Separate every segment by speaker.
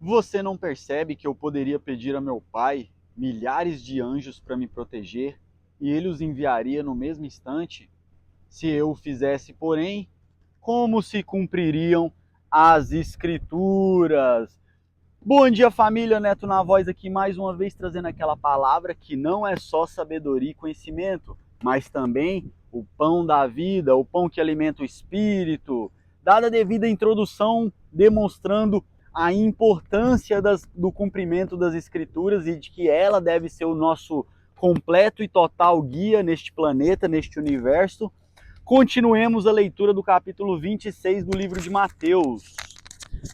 Speaker 1: Você não percebe que eu poderia pedir a meu pai milhares de anjos para me proteger e ele os enviaria no mesmo instante? Se eu o fizesse, porém, como se cumpririam as escrituras? Bom dia, família. Neto na voz aqui mais uma vez trazendo aquela palavra que não é só sabedoria e conhecimento, mas também o pão da vida, o pão que alimenta o espírito. Dada a devida introdução, demonstrando a importância do cumprimento das escrituras e de que ela deve ser o nosso completo e total guia neste planeta, neste universo. Continuemos a leitura do capítulo 26 do livro de Mateus.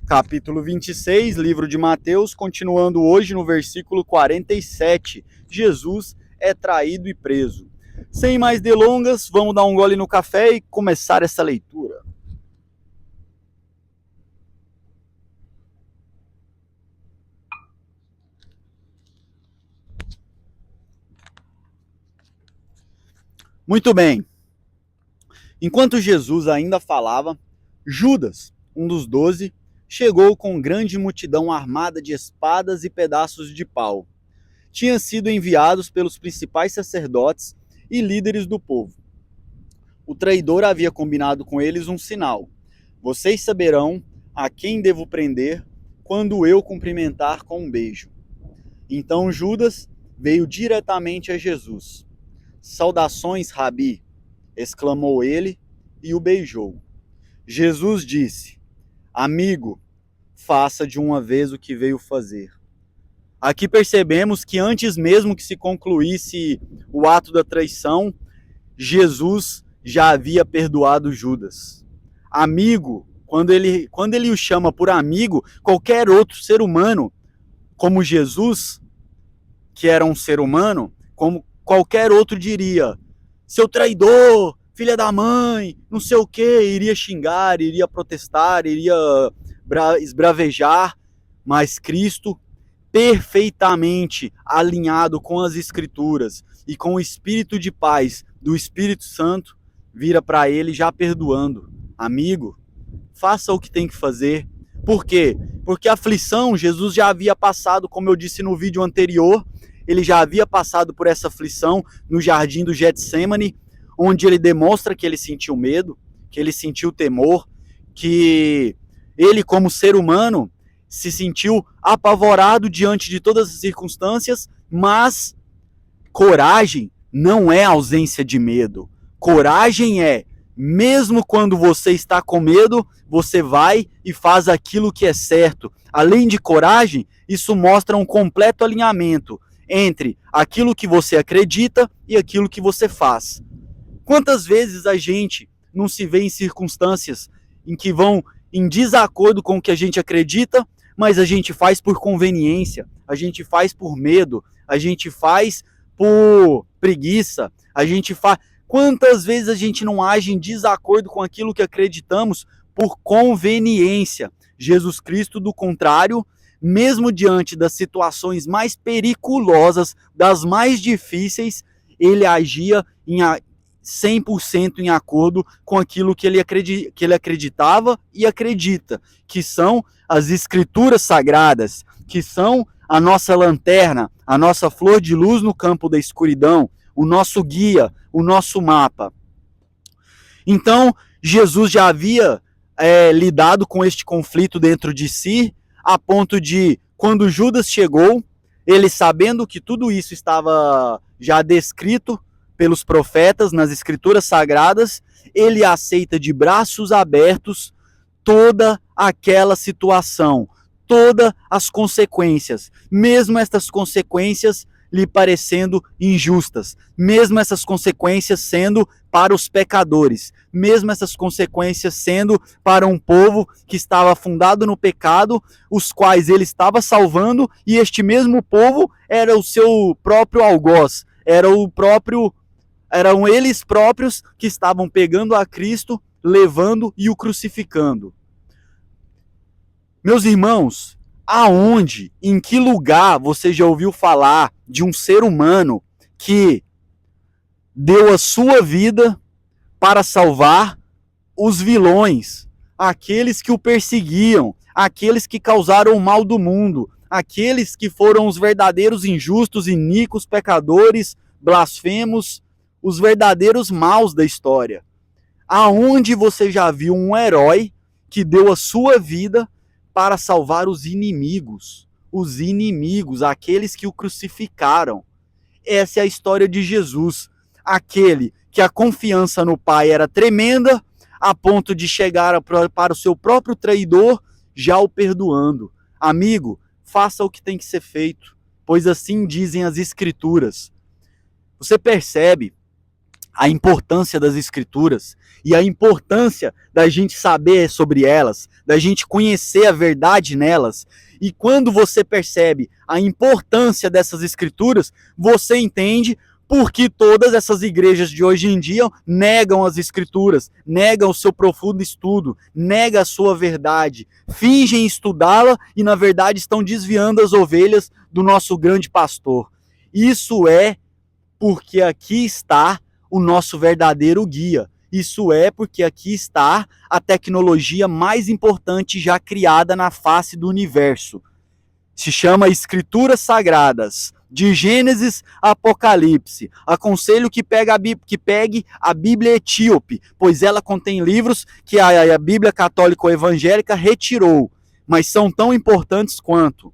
Speaker 1: Capítulo 26, livro de Mateus, continuando hoje no versículo 47. Jesus é traído e preso. Sem mais delongas, vamos dar um gole no café e começar essa leitura. Muito bem. Enquanto Jesus ainda falava, Judas, um dos 12, chegou com grande multidão armada de espadas e pedaços de pau. Tinham sido enviados pelos principais sacerdotes e líderes do povo. O traidor havia combinado com eles um sinal: vocês saberão a quem devo prender quando eu cumprimentar com um beijo. Então Judas veio diretamente a Jesus. Saudações, Rabi! Exclamou ele e o beijou. Jesus disse: Amigo, faça de uma vez o que veio fazer. Aqui percebemos que antes mesmo que se concluísse o ato da traição, Jesus já havia perdoado Judas. Amigo, quando ele o chama por amigo, qualquer outro ser humano, como Jesus, que era um ser humano, como qualquer outro diria: seu traidor, filha da mãe, não sei o que, iria xingar, iria protestar, iria esbravejar, mas Cristo, perfeitamente alinhado com as Escrituras e com o espírito de paz do Espírito Santo, vira para ele já perdoando. Amigo, faça o que tem que fazer. Por quê? Porque a aflição Jesus já havia passado, como eu disse no vídeo anterior, ele já havia passado por essa aflição no jardim do Getsêmani, onde ele demonstra que ele sentiu medo, que ele sentiu temor, que ele, como ser humano, se sentiu apavorado diante de todas as circunstâncias, mas coragem não é ausência de medo. Coragem é, mesmo quando você está com medo, você vai e faz aquilo que é certo. Além de coragem, isso mostra um completo alinhamento entre aquilo que você acredita e aquilo que você faz. Quantas vezes a gente não se vê em circunstâncias em que vão em desacordo com o que a gente acredita, mas a gente faz por conveniência, a gente faz por medo, a gente faz por preguiça, a gente faz... Quantas vezes a gente não age em desacordo com aquilo que acreditamos por conveniência? Jesus Cristo, do contrário, mesmo diante das situações mais periculosas, das mais difíceis, ele agia em 100% em acordo com aquilo que ele acreditava e acredita, que são as escrituras sagradas, que são a nossa lanterna, a nossa flor de luz no campo da escuridão, o nosso guia, o nosso mapa. Então, Jesus já havia lidado com este conflito dentro de si, a ponto de, quando Judas chegou, ele sabendo que tudo isso estava já descrito pelos profetas nas escrituras sagradas, ele aceita de braços abertos toda aquela situação, todas as consequências, mesmo estas consequências lhe parecendo injustas, mesmo essas consequências sendo para os pecadores, mesmo essas consequências sendo para um povo que estava afundado no pecado, os quais ele estava salvando, e este mesmo povo era o seu próprio algoz, eram eles próprios que estavam pegando a Cristo, levando e o crucificando. Meus irmãos, aonde, em que lugar você já ouviu falar de um ser humano que deu a sua vida para salvar os vilões, aqueles que o perseguiam, aqueles que causaram o mal do mundo, aqueles que foram os verdadeiros injustos, iníquos, pecadores, blasfemos, os verdadeiros maus da história. Aonde você já viu um herói que deu a sua vida para salvar os inimigos, aqueles que o crucificaram? Essa é a história de Jesus, aquele que a confiança no Pai era tremenda, a ponto de chegar para o seu próprio traidor, já o perdoando. Amigo, faça o que tem que ser feito, pois assim dizem as Escrituras. Você percebe a importância das Escrituras e a importância da gente saber sobre elas, da gente conhecer a verdade nelas. E quando você percebe a importância dessas Escrituras, você entende por que todas essas igrejas de hoje em dia negam as Escrituras, negam o seu profundo estudo, negam a sua verdade, fingem estudá-la e, na verdade, estão desviando as ovelhas do nosso grande pastor. Isso é porque aqui está o nosso verdadeiro guia. Isso é porque aqui está a tecnologia mais importante já criada na face do universo. Se chama Escrituras Sagradas, de Gênesis a Apocalipse. Aconselho que pegue a Bíblia Etíope, pois ela contém livros que a Bíblia Católica ou Evangélica retirou, mas são tão importantes quanto.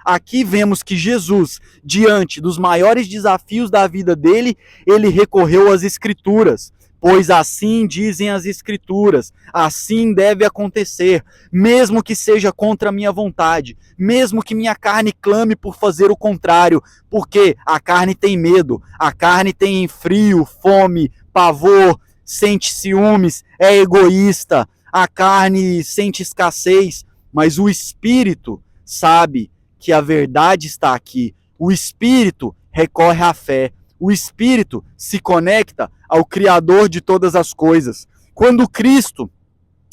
Speaker 1: Aqui vemos que Jesus, diante dos maiores desafios da vida dele, ele recorreu às Escrituras, pois assim dizem as Escrituras, assim deve acontecer, mesmo que seja contra a minha vontade, mesmo que minha carne clame por fazer o contrário, porque a carne tem medo, a carne tem frio, fome, pavor, sente ciúmes, é egoísta, a carne sente escassez, mas o Espírito sabe que a verdade está aqui. O Espírito recorre à fé. O Espírito se conecta ao Criador de todas as coisas. Quando Cristo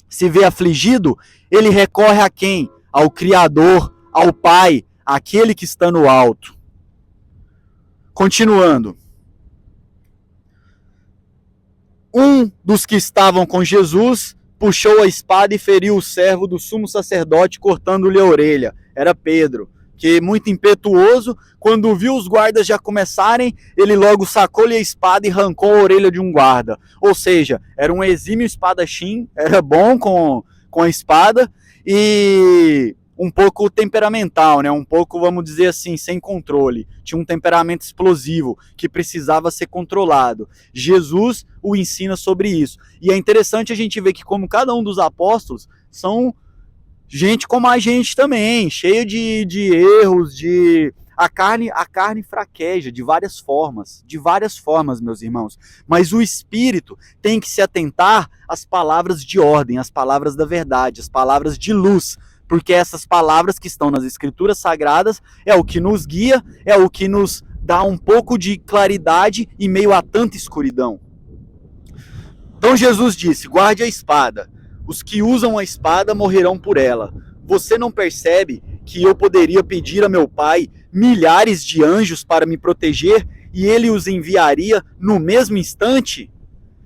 Speaker 1: se vê afligido, ele recorre a quem? Ao Criador, ao Pai, aquele que está no alto. Continuando. Um dos que estavam com Jesus puxou a espada e feriu o servo do sumo sacerdote, cortando-lhe a orelha. Era Pedro, que muito impetuoso, quando viu os guardas já começarem, ele logo sacou-lhe a espada e arrancou a orelha de um guarda. Ou seja, era um exímio espadachim, era bom com a espada e um pouco temperamental, né? Um pouco, vamos dizer assim, sem controle. Tinha um temperamento explosivo que precisava ser controlado. Jesus o ensina sobre isso. E é interessante a gente ver que como cada um dos apóstolos são gente como a gente também, cheio de erros, a carne fraqueja de várias formas, meus irmãos. Mas o Espírito tem que se atentar às palavras de ordem, às palavras da verdade, às palavras de luz, porque essas palavras que estão nas Escrituras Sagradas é o que nos guia, é o que nos dá um pouco de claridade em meio a tanta escuridão. Então Jesus disse: guarde a espada. Os que usam a espada morrerão por ela. Você não percebe que eu poderia pedir a meu Pai milhares de anjos para me proteger e ele os enviaria no mesmo instante?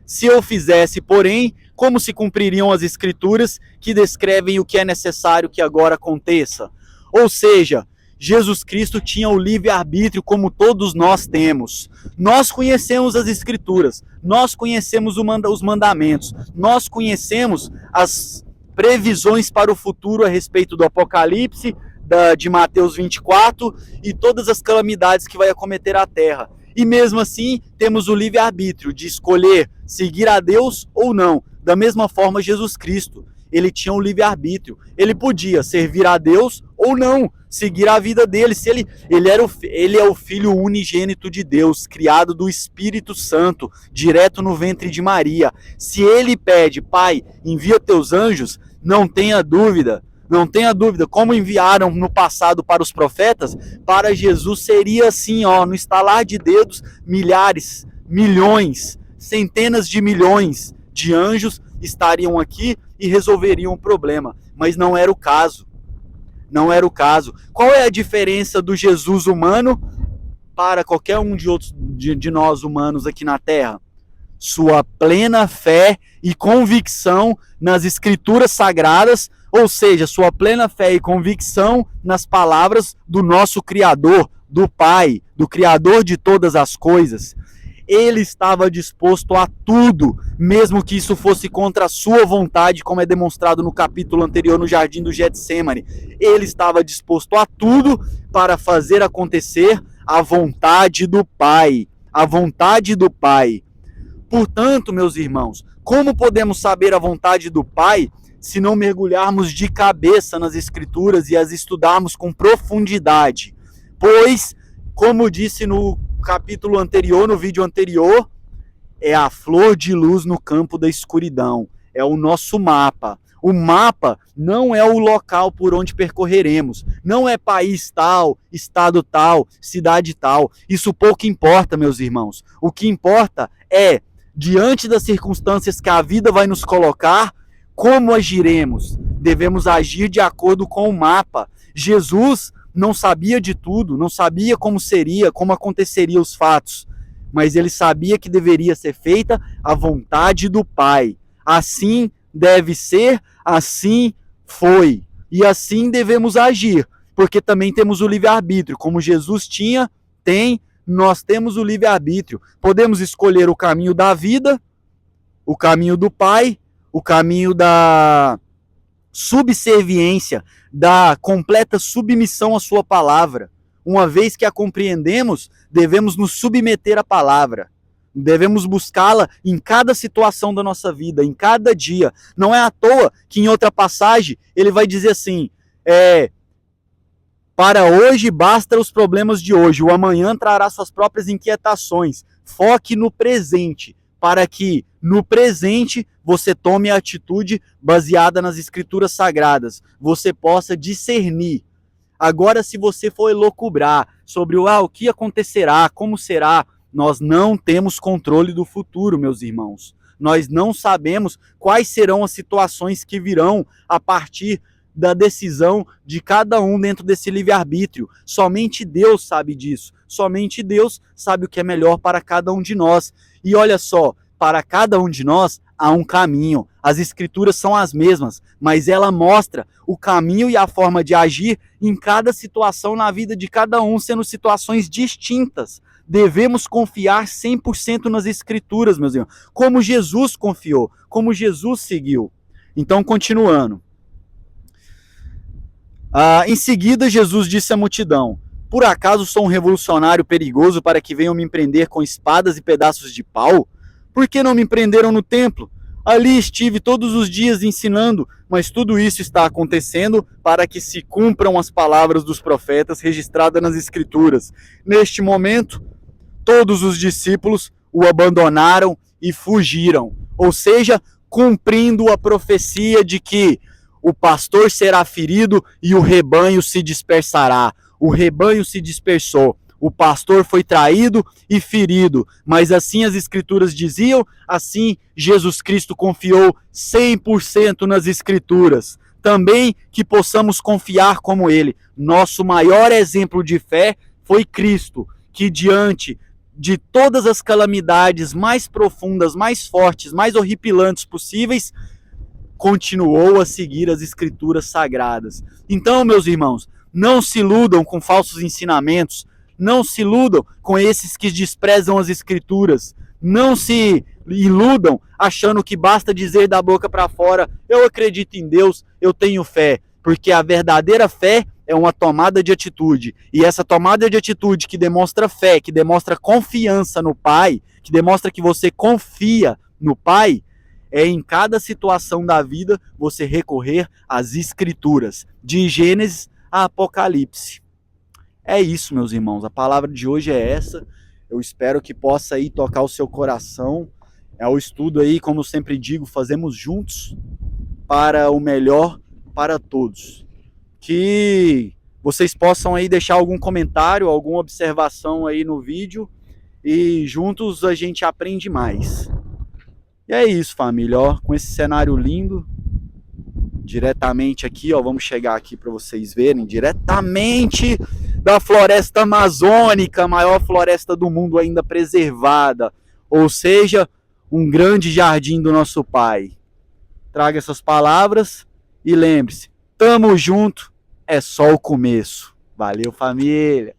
Speaker 1: Se eu fizesse, porém, como se cumpririam as Escrituras que descrevem o que é necessário que agora aconteça? Ou seja, Jesus Cristo tinha o livre-arbítrio como todos nós temos. Nós conhecemos as Escrituras, nós conhecemos os mandamentos, nós conhecemos as previsões para o futuro a respeito do Apocalipse, de Mateus 24 e todas as calamidades que vai acometer a terra. E mesmo assim, temos o livre-arbítrio de escolher seguir a Deus ou não. Da mesma forma, Jesus Cristo, ele tinha um livre-arbítrio. Ele podia servir a Deus ou não, seguir a vida dele. Se ele é o Filho unigênito de Deus, criado do Espírito Santo, direto no ventre de Maria. Se ele pede: Pai, envia teus anjos, não tenha dúvida, como enviaram no passado para os profetas, para Jesus seria assim, no estalar de dedos, milhares, milhões, centenas de milhões de anjos estariam aqui e resolveriam o problema. Mas não era o caso. Não era o caso. Qual é a diferença do Jesus humano para qualquer um de nós humanos aqui na Terra? Sua plena fé e convicção nas Escrituras Sagradas, Ou seja, sua plena fé e convicção nas palavras do nosso Criador, do Pai, do Criador de todas as coisas. Ele estava disposto a tudo, mesmo que isso fosse contra a sua vontade, como é demonstrado no capítulo anterior no Jardim do Getsêmani. Ele estava disposto a tudo para fazer acontecer a vontade do Pai. A vontade do Pai. Portanto, meus irmãos, como podemos saber a vontade do Pai se não mergulharmos de cabeça nas Escrituras e as estudarmos com profundidade? Pois, como disse no capítulo anterior, no vídeo anterior, é a flor de luz no campo da escuridão. É o nosso mapa. O mapa não é o local por onde percorreremos. Não é país tal, estado tal, cidade tal. Isso pouco importa, meus irmãos. O que importa é, diante das circunstâncias que a vida vai nos colocar, como agiremos. Devemos agir de acordo com o mapa. Jesus não sabia de tudo, não sabia como seria, como aconteceriam os fatos, mas ele sabia que deveria ser feita a vontade do Pai. Assim deve ser, assim foi. E assim devemos agir, porque também temos o livre-arbítrio. Como Jesus tinha, nós temos o livre-arbítrio. Podemos escolher o caminho da vida, o caminho do Pai, o caminho da subserviência, da completa submissão à sua palavra. Uma vez que a compreendemos, devemos nos submeter à palavra. Devemos buscá-la em cada situação da nossa vida, em cada dia. Não é à toa que em outra passagem ele vai dizer assim, para hoje basta os problemas de hoje, o amanhã trará suas próprias inquietações. Foque no presente, para que no presente você tome a atitude baseada nas Escrituras Sagradas. Você possa discernir. Agora, se você for elocubrar sobre o que acontecerá, como será, nós não temos controle do futuro, meus irmãos. Nós não sabemos quais serão as situações que virão a partir da decisão de cada um dentro desse livre-arbítrio. Somente Deus sabe disso. Somente Deus sabe o que é melhor para cada um de nós. E olha só, para cada um de nós há um caminho. As Escrituras são as mesmas, mas ela mostra o caminho e a forma de agir em cada situação na vida de cada um, sendo situações distintas. Devemos confiar 100% nas Escrituras, meus irmãos, como Jesus confiou, como Jesus seguiu. Então, continuando. Em seguida, Jesus disse à multidão: por acaso sou um revolucionário perigoso para que venham me prender com espadas e pedaços de pau? Por que não me prenderam no templo? Ali estive todos os dias ensinando, mas tudo isso está acontecendo para que se cumpram as palavras dos profetas registradas nas Escrituras. Neste momento, todos os discípulos o abandonaram e fugiram. Ou seja, cumprindo a profecia de que o pastor será ferido e o rebanho se dispersará. O rebanho se dispersou. O pastor foi traído e ferido, mas assim as Escrituras diziam, assim Jesus Cristo confiou 100% nas Escrituras. Também que possamos confiar como Ele. Nosso maior exemplo de fé foi Cristo, que diante de todas as calamidades mais profundas, mais fortes, mais horripilantes possíveis, continuou a seguir as Escrituras Sagradas. Então, meus irmãos, não se iludam com falsos ensinamentos, não se iludam com esses que desprezam as Escrituras. Não se iludam achando que basta dizer da boca para fora: eu acredito em Deus, eu tenho fé. Porque a verdadeira fé é uma tomada de atitude. E essa tomada de atitude que demonstra fé, que demonstra confiança no Pai, que demonstra que você confia no Pai, é em cada situação da vida você recorrer às Escrituras, de Gênesis a Apocalipse. É isso, meus irmãos, a palavra de hoje é essa. Eu espero que possa aí tocar o seu coração. É o estudo aí, como eu sempre digo, fazemos juntos para o melhor para todos. Que vocês possam aí deixar algum comentário, alguma observação aí no vídeo e juntos a gente aprende mais. E é isso, família, ó, com esse cenário lindo, diretamente aqui, ó, vamos chegar aqui para vocês verem, diretamente da floresta amazônica, a maior floresta do mundo ainda preservada, ou seja, um grande jardim do nosso Pai. Traga essas palavras E lembre-se, tamo junto, é só o começo. Valeu, família!